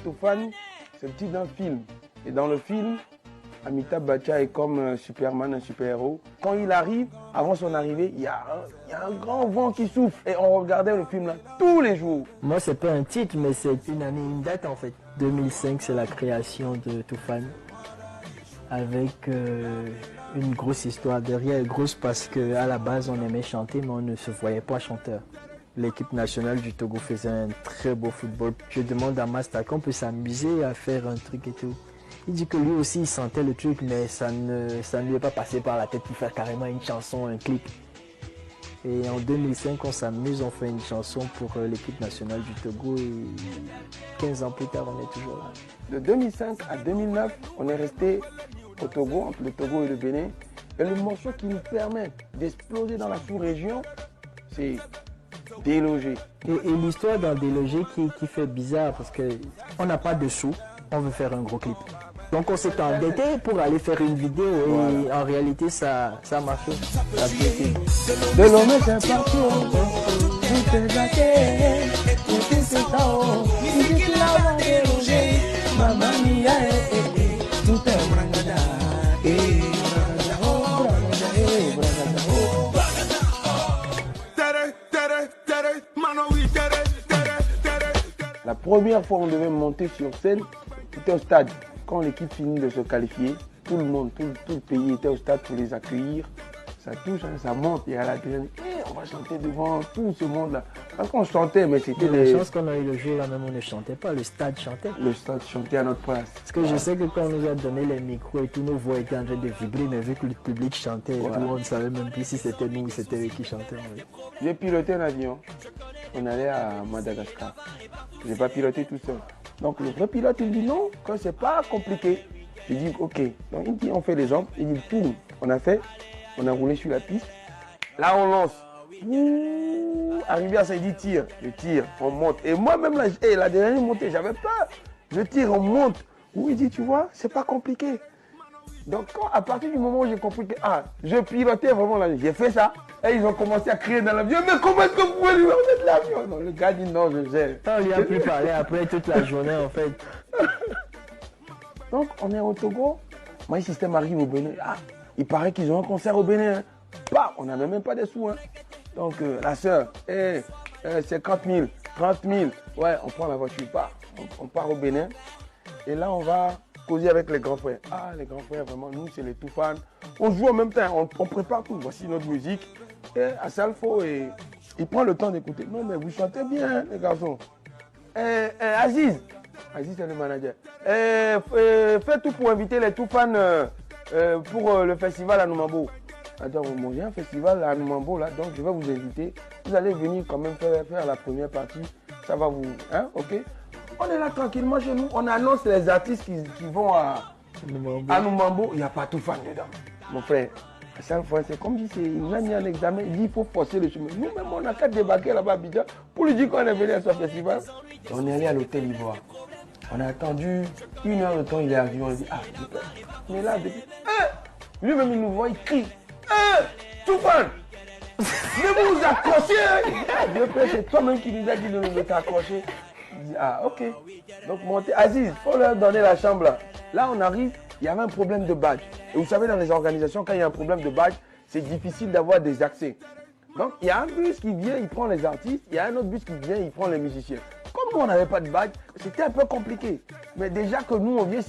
Toufan, c'est le titre d'un film. Et dans le film, Amitabh Bachchan est comme Superman, un super-héros. Quand il arrive, avant son arrivée, il y a un grand vent qui souffle. Et on regardait le film là tous les jours. Moi, c'est pas un titre, mais c'est une année, une date en fait. 2005, c'est la création de Toufan. Avec une grosse histoire derrière. Grosse parce qu'à la base, on aimait chanter, mais on ne se voyait pas chanteur. L'équipe nationale du Togo faisait un très beau football. Je demande à Master qu'on peut s'amuser à faire un truc et tout. Il dit que lui aussi il sentait le truc, mais ça ne lui est pas passé par la tête pour faire carrément une chanson, un clip. Et en 2005, on s'amuse, on fait une chanson pour l'équipe nationale du Togo et 15 ans plus tard, on est toujours là. De 2005 à 2009, on est resté au Togo, entre le Togo et le Bénin. Et le morceau qui nous permet d'exploser dans la sous-région, c'est Déloger. Et l'histoire dans Déloger qui fait bizarre parce qu'on n'a pas de sous, on veut faire un gros clip. Donc on s'est endetté pour aller faire une vidéo et en réalité ça a marché. De l'homme c'est partout, tout est gâté, tout est tao, tout est là, déloger, maman mia, tout est bragada, bragada, oh, bragada, bragada, oh, bragada. La première fois on devait monter sur scène, c'était au stade. Quand l'équipe finit de se qualifier, tout le monde, tout le pays était au stade pour les accueillir. Ça touche, hein, ça monte, il y a la dernière. On va chanter devant tout ce monde-là. Parce qu'on chantait, mais c'était des... La chance qu'on a eu le jour là même, on ne chantait pas, le stade chantait. Le stade chantait à notre place. Parce que je sais que quand on nous a donné les micros et tout, nos voix étaient en train de vibrer, mais vu que le public chantait, tout le monde ne savait même plus si c'était nous ou c'était eux qui chantaient. J'ai piloté un avion. On allait à Madagascar. Je n'ai pas piloté tout seul. Donc le vrai pilote, il dit non, que c'est pas compliqué. Je dis ok. Donc il dit on fait les jambes, il dit tourne. On a fait, on a roulé sur la piste. Là on lance. Arrivé à ça, il dit tire. Je tire, on monte. Et moi-même la dernière montée, j'avais peur. Je tire, on monte. Où il dit tu vois, c'est pas compliqué. Donc à partir du moment où j'ai compris que je pilotais vraiment l'avion, j'ai fait ça. Et ils ont commencé à crier dans l'avion, mais comment est-ce que vous pouvez lui remettre l'avion? Non, le gars dit non, je gère. On lui a plus parlé après toute la journée en fait. Donc on est au Togo, My System arrive au Bénin. Il paraît qu'ils ont un concert au Bénin. On n'avait même pas des sous. Hein. Donc la soeur, c'est 50 000, 30 000. Ouais, on prend la voiture, on part au Bénin. Et là on va causer avec les grands frères. Les grands frères, vraiment, nous c'est les Toufan. On joue en même temps, on prépare tout. Voici notre musique. Et à Salfo, il prend le temps d'écouter. Non, mais vous chantez bien, les garçons. Aziz c'est le manager. Fais tout pour inviter les Toufan pour le festival à Noumambo. Attends, j'ai un festival à Noumambo là, donc je vais vous inviter. Vous allez venir quand même faire la première partie. Ça va vous. Hein, ok? On est là tranquillement chez nous. On annonce les artistes qui vont à Noumambo. Il n'y a pas Toufan dedans. Mon frère. À chaque fois, c'est comme si il nous a mis un examen, il dit qu'il faut forcer le chemin. Nous-mêmes, on a qu'à débarquer là-bas à Abidjan pour lui dire qu'on est venu à ce festival. On est allé à l'hôtel Ivoire. On a attendu 1 heure de temps, il est arrivé, on a dit, mais là, depuis... Lui-même, il nous voit, il crie, Toufan, ne vous accrochez. C'est toi-même qui nous a dit de nous t'accrocher. Il dit, ok. Donc, montez, Aziz, il faut leur donner la chambre là. Là, on arrive. Il y avait un problème de badge. Et vous savez, dans les organisations, quand il y a un problème de badge, c'est difficile d'avoir des accès. Donc, il y a un bus qui vient, il prend les artistes. Il y a un autre bus qui vient, il prend les musiciens. Comme nous, on n'avait pas de badge, c'était un peu compliqué. Mais déjà que nous, on vient